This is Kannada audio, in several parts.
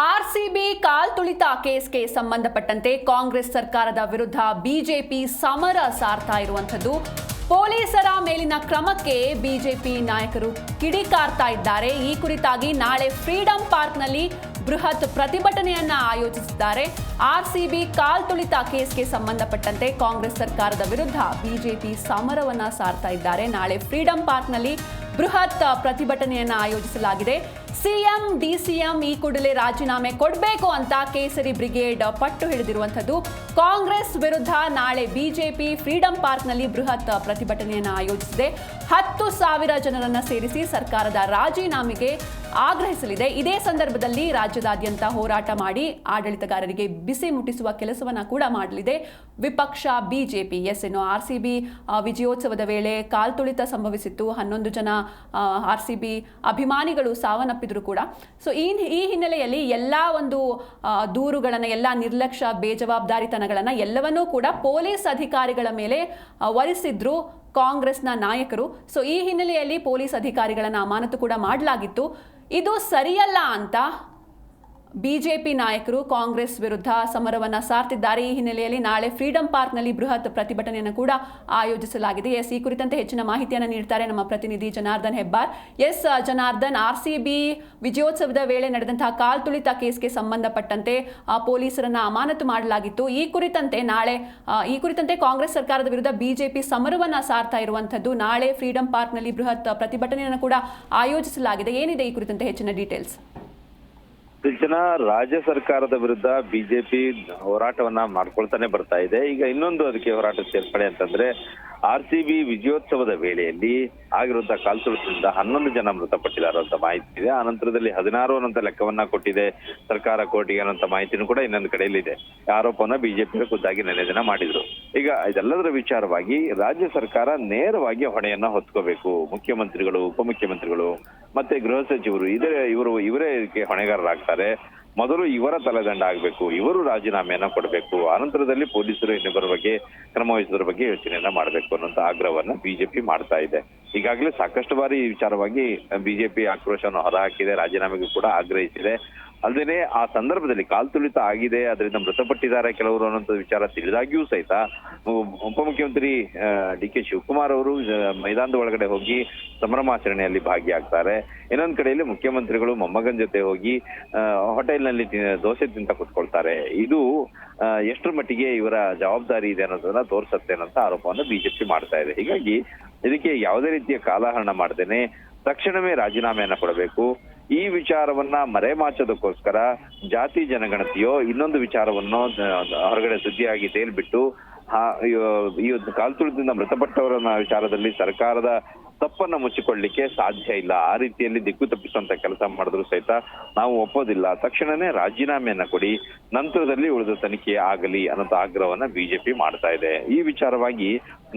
ಆರ್ಸಿಬಿ ಕಾಲ್ತುಳಿತ ಕೇಸ್ಗೆ ಸಂಬಂಧಪಟ್ಟಂತೆ ಕಾಂಗ್ರೆಸ್ ಸರ್ಕಾರದ ವಿರುದ್ಧ ಬಿಜೆಪಿ ಸಮರ ಸಾರ್ತಾ ಇರುವಂಥದ್ದು. ಪೊಲೀಸರ ಮೇಲಿನ ಕ್ರಮಕ್ಕೆ ಬಿಜೆಪಿ ನಾಯಕರು ಕಿಡಿಕಾರ್ತಾ ಇದ್ದಾರೆ. ಈ ಕುರಿತಾಗಿ ನಾಳೆ ಫ್ರೀಡಂ ಪಾರ್ಕ್ನಲ್ಲಿ ಬೃಹತ್ ಪ್ರತಿಭಟನೆಯನ್ನ ಆಯೋಜಿಸಿದ್ದಾರೆ. ಆರ್ಸಿಬಿ ಕಾಲ್ತುಳಿತ ಕೇಸ್ಗೆ ಸಂಬಂಧಪಟ್ಟಂತೆ ಕಾಂಗ್ರೆಸ್ ಸರ್ಕಾರದ ವಿರುದ್ಧ ಬಿಜೆಪಿ ಸಮರವನ್ನ ಸಾರ್ತಾ ಇದ್ದಾರೆ. ನಾಳೆ ಫ್ರೀಡಂ ಪಾರ್ಕ್ನಲ್ಲಿ ಬೃಹತ್ ಪ್ರತಿಭಟನೆಯನ್ನ ಆಯೋಜಿಸಲಾಗಿದೆ. ಸಿಎಂ ಡಿಸಿಎಂ ಈ ಕೂಡಲೇ ರಾಜೀನಾಮೆ ಕೊಡಬೇಕು ಅಂತ ಕೇಸರಿ ಬ್ರಿಗೇಡ್ ಪಟ್ಟು ಹಿಡಿದಿರುವಂಥದ್ದು. ಕಾಂಗ್ರೆಸ್ ವಿರುದ್ಧ ನಾಳೆ ಬಿಜೆಪಿ ಫ್ರೀಡಂ ಪಾರ್ಕ್ನಲ್ಲಿ ಬೃಹತ್ ಪ್ರತಿಭಟನೆಯನ್ನು ಆಯೋಜಿಸಿದೆ. 10,000 ಜನರನ್ನ ಸೇರಿಸಿ ಸರ್ಕಾರದ ರಾಜೀನಾಮೆಗೆ ಆಗ್ರಹಿಸಲಿದೆ. ಇದೇ ಸಂದರ್ಭದಲ್ಲಿ ರಾಜ್ಯದಾದ್ಯಂತ ಹೋರಾಟ ಮಾಡಿ ಆಡಳಿತಗಾರರಿಗೆ ಬಿಸಿ ಮುಟ್ಟಿಸುವ ಕೆಲಸವನ್ನ ಕೂಡ ಮಾಡಲಿದೆ ವಿಪಕ್ಷ ಬಿಜೆಪಿ. ಎನ್ನು ಆರ್ಸಿಬಿ ವಿಜಯೋತ್ಸವದ ವೇಳೆ ಕಾಲ್ತುಳಿತ ಸಂಭವಿಸಿತ್ತು. 11 ಜನ ಆರ್ಸಿಬಿ ಅಭಿಮಾನಿಗಳು ಸಾವನ್ನಪ್ಪಿದ್ರು ಕೂಡ. ಸೊ ಈ ಹಿನ್ನೆಲೆಯಲ್ಲಿ ಎಲ್ಲ ಒಂದು ದೂರುಗಳನ್ನು, ಎಲ್ಲ ನಿರ್ಲಕ್ಷ್ಯ, ಬೇಜವಾಬ್ದಾರಿತನಗಳನ್ನು ಎಲ್ಲವನ್ನೂ ಕೂಡ ಪೊಲೀಸ್ ಅಧಿಕಾರಿಗಳ ಮೇಲೆ ಹೊರಿಸಿದ್ರು ಕಾಂಗ್ರೆಸ್ನ ನಾಯಕರು. ಸೊ ಈ ಹಿನ್ನೆಲೆಯಲ್ಲಿ ಪೊಲೀಸ್ ಅಧಿಕಾರಿಗಳನ್ನು ಅಮಾನತು ಕೂಡ ಮಾಡಲಾಗಿತ್ತು. ಇದು ಸರಿಯಲ್ಲ ಅಂತ ಬಿಜೆಪಿ ನಾಯಕರು ಕಾಂಗ್ರೆಸ್ ವಿರುದ್ಧ ಸಮರವನ್ನ ಸಾರ್ತಿದ್ದಾರೆ. ಈ ಹಿನ್ನೆಲೆಯಲ್ಲಿ ನಾಳೆ ಫ್ರೀಡಂ ಪಾರ್ಕ್ನಲ್ಲಿ ಬೃಹತ್ ಪ್ರತಿಭಟನೆಯನ್ನು ಕೂಡ ಆಯೋಜಿಸಲಾಗಿದೆ. ಈ ಕುರಿತಂತೆ ಹೆಚ್ಚಿನ ಮಾಹಿತಿಯನ್ನು ನೀಡ್ತಾರೆ ನಮ್ಮ ಪ್ರತಿನಿಧಿ ಜನಾರ್ದನ್ ಹೆಬ್ಬಾರ್. ಜನಾರ್ದನ್, ಆರ್ಸಿಬಿ ವಿಜಯೋತ್ಸವದ ವೇಳೆ ನಡೆದಂತಹ ಕಾಲ್ತುಳಿತ ಕೇಸ್ಗೆ ಸಂಬಂಧಪಟ್ಟಂತೆ ಪೊಲೀಸರನ್ನ ಅಮಾನತು ಮಾಡಲಾಗಿತ್ತು. ಈ ಕುರಿತಂತೆ ಕಾಂಗ್ರೆಸ್ ಸರ್ಕಾರದ ವಿರುದ್ಧ ಬಿಜೆಪಿ ಸಮರವನ್ನ ಸಾರ್ತಾ ಇರುವಂತದ್ದು. ನಾಳೆ ಫ್ರೀಡಂ ಪಾರ್ಕ್ನಲ್ಲಿ ಬೃಹತ್ ಪ್ರತಿಭಟನೆಯನ್ನು ಕೂಡ ಆಯೋಜಿಸಲಾಗಿದೆ. ಏನಿದೆ ಈ ಕುರಿತಂತೆ ಹೆಚ್ಚಿನ ಡೀಟೇಲ್ಸ್? ರಾಜ್ಯ ಸರ್ಕಾರದ ವಿರುದ್ಧ ಬಿಜೆಪಿ ಹೋರಾಟವನ್ನ ಮಾಡ್ಕೊಳ್ತಾನೆ ಬರ್ತಾ ಇದೆ. ಈಗ ಇನ್ನೊಂದು ಅದಕ್ಕೆ ಹೋರಾಟ ಸೇರ್ಪಡೆ ಅಂತಂದ್ರೆ ಆರ್ಸಿಬಿ ವಿಜಯೋತ್ಸವದ ವೇಳೆಯಲ್ಲಿ ಆಗಿರುವಂತಹ ಕಾಲ್ತುಳಿತದಿಂದ 11 ಜನ ಮೃತಪಟ್ಟಿದ್ದಾರೆ ಅಂತ ಮಾಹಿತಿ ಇದೆ. ಆ ನಂತರದಲ್ಲಿ 16 ಅನ್ನೋ ಲೆಕ್ಕವನ್ನ ಕೊಟ್ಟಿದೆ ಸರ್ಕಾರ ಕೋರ್ಟಿಗೆ ಅನ್ನೋ ಮಾಹಿತಿನೂ ಕೂಡ ಇನ್ನೊಂದು ಕಡೆಯಲ್ಲಿದೆ. ಆರೋಪವನ್ನ ಬಿಜೆಪಿ ಖುದ್ದಾಗಿ ನೆನೆ ದಿನ ಮಾಡಿದ್ರು. ಈಗ ಇದೆಲ್ಲದರ ವಿಚಾರವಾಗಿ ರಾಜ್ಯ ಸರ್ಕಾರ ನೇರವಾಗಿ ಹೊಣೆಯನ್ನ ಹೊತ್ಕೋಬೇಕು. ಮುಖ್ಯಮಂತ್ರಿಗಳು, ಉಪಮುಖ್ಯಮಂತ್ರಿಗಳು ಮತ್ತೆ ಗೃಹ ಸಚಿವರು ಇವರೇ ಇದಕ್ಕೆ ಹೊಣೆಗಾರರಾಗ್ತಾರೆ. ಮೊದಲು ಇವರ ತಲೆದಂಡ ಆಗ್ಬೇಕು, ಇವರು ರಾಜೀನಾಮೆಯನ್ನ ಕೊಡಬೇಕು, ಆನಂತರದಲ್ಲಿ ಪೊಲೀಸರು ಇನ್ನೊಬ್ಬರ ಬಗ್ಗೆ ಕ್ರಮ ವಹಿಸೋದ್ರ ಬಗ್ಗೆ ಯೋಚನೆಯನ್ನ ಮಾಡಬೇಕು ಅನ್ನೋಂತ ಆಗ್ರಹವನ್ನ ಬಿಜೆಪಿ ಮಾಡ್ತಾ ಇದೆ. ಈಗಾಗಲೇ ಸಾಕಷ್ಟು ಬಾರಿ ಈ ವಿಚಾರವಾಗಿ ಬಿಜೆಪಿ ಆಕ್ರೋಶವನ್ನು ಹೊರಹಾಕಿದೆ, ರಾಜೀನಾಮೆಗೂ ಕೂಡ ಆಗ್ರಹಿಸಿದೆ. ಅಲ್ಲದೆ ಆ ಸಂದರ್ಭದಲ್ಲಿ ಕಾಲ್ತುಳಿತ ಆಗಿದೆ, ಅದರಿಂದ ಮೃತಪಟ್ಟಿದ್ದಾರೆ ಕೆಲವರು ಅನ್ನೋಂಥ ವಿಚಾರ ತಿಳಿದಾಗಿಯೂ ಸಹಿತ ಉಪಮುಖ್ಯಮಂತ್ರಿ ಡಿ.ಕೆ. ಶಿವಕುಮಾರ್ ಅವರು ಮೈದಾನದ ಒಳಗಡೆ ಹೋಗಿ ಸಂಭ್ರಮಾಚರಣೆಯಲ್ಲಿ ಭಾಗಿಯಾಗ್ತಾರೆ. ಇನ್ನೊಂದ್ ಕಡೆಯಲ್ಲಿ ಮುಖ್ಯಮಂತ್ರಿಗಳು ಮೊಮ್ಮಗನ್ ಜೊತೆ ಹೋಗಿ ಹೋಟೆಲ್ನಲ್ಲಿ ದೋಸೆ ತಿಂತ ಕೂತ್ಕೊಳ್ತಾರೆ. ಇದು ಎಷ್ಟರ ಮಟ್ಟಿಗೆ ಇವರ ಜವಾಬ್ದಾರಿ ಇದೆ ಅನ್ನೋದನ್ನ ತೋರಿಸುತ್ತೆ ಅನ್ನೋ ಆರೋಪವನ್ನು ಬಿಜೆಪಿ ಮಾಡ್ತಾ ಇದೆ. ಹೀಗಾಗಿ ಇದಕ್ಕೆ ಯಾವುದೇ ರೀತಿಯ ಕಾಲಹರಣ ಮಾಡದೇನೆ ತಕ್ಷಣವೇ ರಾಜೀನಾಮೆಯನ್ನ ಕೊಡಬೇಕು. ಈ ವಿಚಾರವನ್ನ ಮರೆಮಾಚೋದಕ್ಕೋಸ್ಕರ ಜಾತಿ ಜನಗಣತಿಯೋ ಇನ್ನೊಂದು ವಿಚಾರವನ್ನು ಹೊರಗಡೆ ಸುದ್ದಿಯಾಗಿ ತೇಲ್ಬಿಟ್ಟು ಈ ಕಾಲ್ತುಳಿತದಿಂದ ಮೃತಪಟ್ಟವರ ವಿಚಾರದಲ್ಲಿ ಸರ್ಕಾರದ ತಪ್ಪನ್ನ ಮುಚ್ಚಿಕೊಳ್ಳಲಿಕ್ಕೆ ಸಾಧ್ಯ ಇಲ್ಲ. ಆ ರೀತಿಯಲ್ಲಿ ದಿಕ್ಕು ತಪ್ಪಿಸುವಂತ ಕೆಲಸ ಮಾಡಿದ್ರು ಸಹಿತ ನಾವು ಒಪ್ಪೋದಿಲ್ಲ. ತಕ್ಷಣನೇ ರಾಜೀನಾಮೆಯನ್ನ ಕೊಡಿ, ನಂತರದಲ್ಲಿ ಉಳಿದ ತನಿಖೆ ಆಗಲಿ ಅನ್ನೋ ಆಗ್ರಹವನ್ನ ಬಿಜೆಪಿ ಮಾಡ್ತಾ ಇದೆ. ಈ ವಿಚಾರವಾಗಿ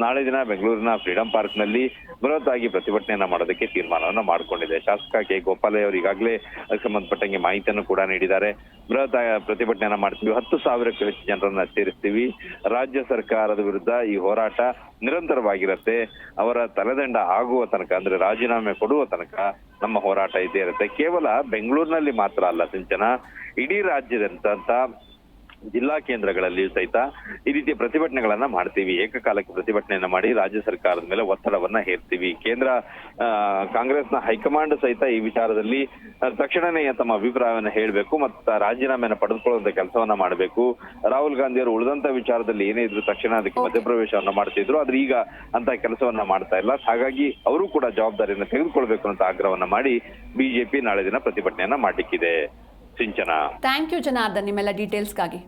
ನಾಳೆ ದಿನ ಬೆಂಗಳೂರಿನ ಫ್ರೀಡಂ ಪಾರ್ಕ್ ನಲ್ಲಿ ಬೃಹತ್ ಆಗಿ ಪ್ರತಿಭಟನೆಯನ್ನ ಮಾಡೋದಕ್ಕೆ ತೀರ್ಮಾನವನ್ನ ಮಾಡಿಕೊಂಡಿದೆ. ಶಾಸಕ ಕೆ ಗೋಪಾಲಯ್ಯ ಅವರು ಈಗಾಗಲೇ ಅದಕ್ಕೆ ಸಂಬಂಧಪಟ್ಟಂಗೆ ಮಾಹಿತಿಯನ್ನು ಕೂಡ ನೀಡಿದ್ದಾರೆ. ಬೃಹತ್ ಪ್ರತಿಭಟನೆಯನ್ನ ಮಾಡ್ತೀವಿ, 10,000ಕ್ಕೂ ಹೆಚ್ಚು ಜನರನ್ನ ಸೇರಿಸ್ತೀವಿ. ರಾಜ್ಯ ಸರ್ಕಾರದ ವಿರುದ್ಧ ಈ ಹೋರಾಟ ನಿರಂತರವಾಗಿರುತ್ತೆ. ಅವರ ತಲೆದಂಡ ಆಗುವ ತನಕ, ಅಂದ್ರೆ ರಾಜೀನಾಮೆ ಕೊಡುವ ತನಕ ನಮ್ಮ ಹೋರಾಟ ಇದ್ದೇ ಇರುತ್ತೆ. ಕೇವಲ ಬೆಂಗಳೂರಿನಲ್ಲಿ ಮಾತ್ರ ಅಲ್ಲ ಸಿಂಚನ, ಇಡೀ ರಾಜ್ಯದಂತ ಜಿಲ್ಲಾ ಕೇಂದ್ರಗಳಲ್ಲಿಯೂ ಸಹಿತ ಈ ರೀತಿಯ ಪ್ರತಿಭಟನೆಗಳನ್ನ ಮಾಡ್ತೀವಿ. ಏಕಕಾಲಕ್ಕೆ ಪ್ರತಿಭಟನೆಯನ್ನ ಮಾಡಿ ರಾಜ್ಯ ಸರ್ಕಾರದ ಮೇಲೆ ಒತ್ತಡವನ್ನ ಹೇರ್ತೀವಿ. ಕೇಂದ್ರ ಕಾಂಗ್ರೆಸ್ನ ಹೈಕಮಾಂಡ್ ಸಹಿತ ಈ ವಿಚಾರದಲ್ಲಿ ತಕ್ಷಣನೇ ತಮ್ಮ ಅಭಿಪ್ರಾಯವನ್ನ ಹೇಳಬೇಕು ಮತ್ತು ರಾಜೀನಾಮೆಯನ್ನ ಪಡೆದುಕೊಳ್ಳುವಂತ ಕೆಲಸವನ್ನ ಮಾಡಬೇಕು. ರಾಹುಲ್ ಗಾಂಧಿ ಅವರು ಉಳಿದಂತ ವಿಚಾರದಲ್ಲಿ ಏನೇ ಇದ್ರು ತಕ್ಷಣ ಅದಕ್ಕೆ ಮಧ್ಯಪ್ರವೇಶವನ್ನ ಮಾಡ್ತಿದ್ರು, ಆದ್ರೆ ಈಗ ಅಂತ ಕೆಲಸವನ್ನ ಮಾಡ್ತಾ ಇಲ್ಲ. ಹಾಗಾಗಿ ಅವರು ಕೂಡ ಜವಾಬ್ದಾರಿಯನ್ನ ತೆಗೆದುಕೊಳ್ಬೇಕು ಅಂತ ಆಗ್ರಹವನ್ನ ಮಾಡಿ ಬಿಜೆಪಿ ನಾಳೆ ದಿನ ಪ್ರತಿಭಟನೆಯನ್ನ ಮಾಡ್ಲಿಕ್ಕಿದೆ. ಸಿಂಚನ, ಥ್ಯಾಂಕ್ ಯು ಜನಾರ್ದನ್ ನಿಮ್ಮೆಲ್ಲ ಡೀಟೇಲ್ಸ್ಗಾಗಿ.